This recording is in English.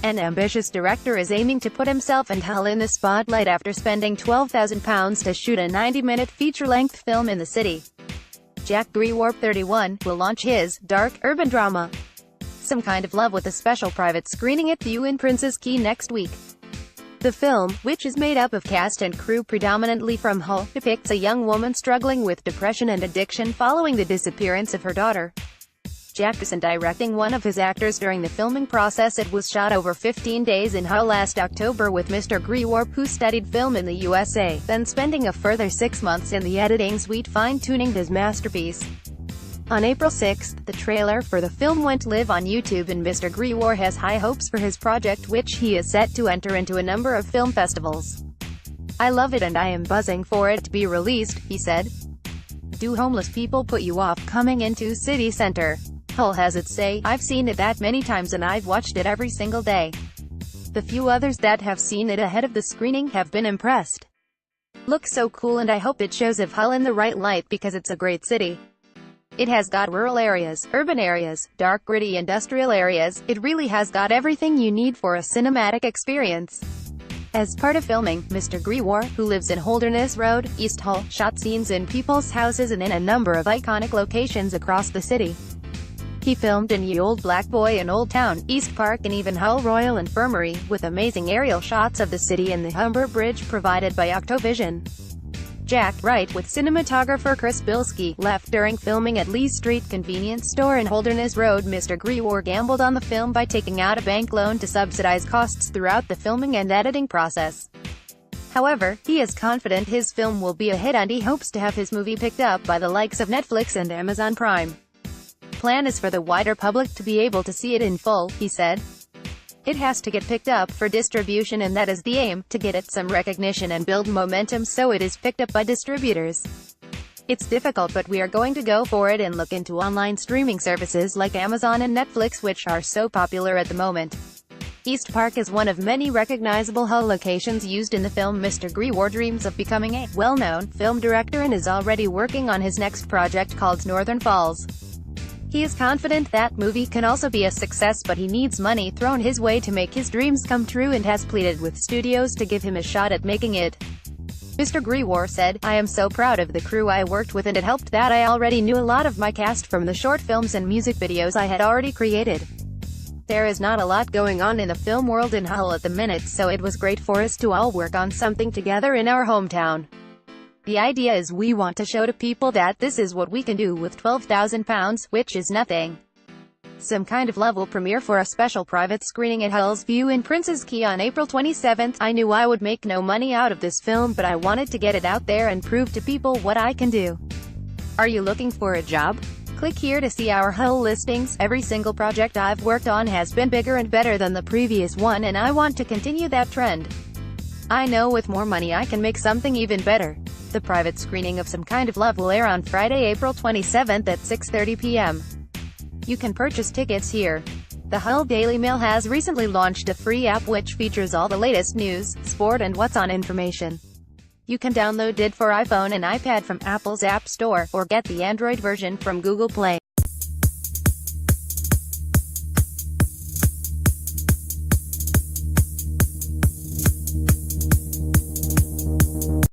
An ambitious director is aiming to put himself and Hull in the spotlight after spending £12,000 to shoot a 90-minute feature-length film in the city. Jack Grewar, 31, will launch his dark, urban drama, Some Kind of Love, with a special private screening at View in Princes Quay next week. The film, which is made up of cast and crew predominantly from Hull, depicts a young woman struggling with depression and addiction following the disappearance of her daughter. Jack isn't directing one of his actors during the filming process. It was shot over 15 days in Hull last October with Mr. Grewar, who studied film in the USA, then spending a further 6 months in the editing suite fine-tuning his masterpiece. On April 6, the trailer for the film went live on YouTube, and Mr. Grewar has high hopes for his project, which he is set to enter into a number of film festivals. "I love it and I am buzzing for it to be released," he said. "Do homeless people put you off coming into city center? Hull has its say. I've seen it that many times and I've watched it every single day. The few others that have seen it ahead of the screening have been impressed. Looks so cool, and I hope it shows of Hull in the right light because it's a great city. It has got rural areas, urban areas, dark gritty industrial areas. It really has got everything you need for a cinematic experience." As part of filming, Mr. Grewar, who lives in Holderness Road, East Hull, shot scenes in people's houses and in a number of iconic locations across the city. He filmed in Ye Old Black Boy and Old Town, East Park, and even Hull Royal Infirmary, with amazing aerial shots of the city and the Humber Bridge provided by Octovision. Jack, right, with cinematographer Chris Bilski, left during filming at Lee Street convenience store in Holderness Road. Mr. Grewar gambled on the film by taking out a bank loan to subsidize costs throughout the filming and editing process. However, he is confident his film will be a hit and he hopes to have his movie picked up by the likes of Netflix and Amazon Prime. "Plan is for the wider public to be able to see it in full," he said. "It has to get picked up for distribution, and that is the aim, to get it some recognition and build momentum so it is picked up by distributors. It's difficult, but we are going to go for it and look into online streaming services like Amazon and Netflix, which are so popular at the moment." East Park is one of many recognizable Hull locations used in the film. Mr. Grewar dreams of becoming a well-known film director and is already working on his next project called Northern Falls. He is confident that movie can also be a success, but he needs money thrown his way to make his dreams come true and has pleaded with studios to give him a shot at making it. Mr. Grewar said, "I am so proud of the crew I worked with, and it helped that I already knew a lot of my cast from the short films and music videos I had already created. There is not a lot going on in the film world in Hull at the minute, so it was great for us to all work on something together in our hometown. The idea is we want to show to people that this is what we can do with £12,000, which is nothing." Some Kind of Love will premiere for a special private screening at Hull's View in Princes Quay on April 27. "I knew I would make no money out of this film, but I wanted to get it out there and prove to people what I can do. Are you looking for a job? Click here to see our Hull listings. Every single project I've worked on has been bigger and better than the previous one, and I want to continue that trend. I know with more money I can make something even better." The private screening of Some Kind of Love will air on Friday, April 27 at 6:30 p.m. You can purchase tickets here. The Hull Daily Mail has recently launched a free app which features all the latest news, sport and what's on information. You can download it for iPhone and iPad from Apple's App Store, or get the Android version from Google Play.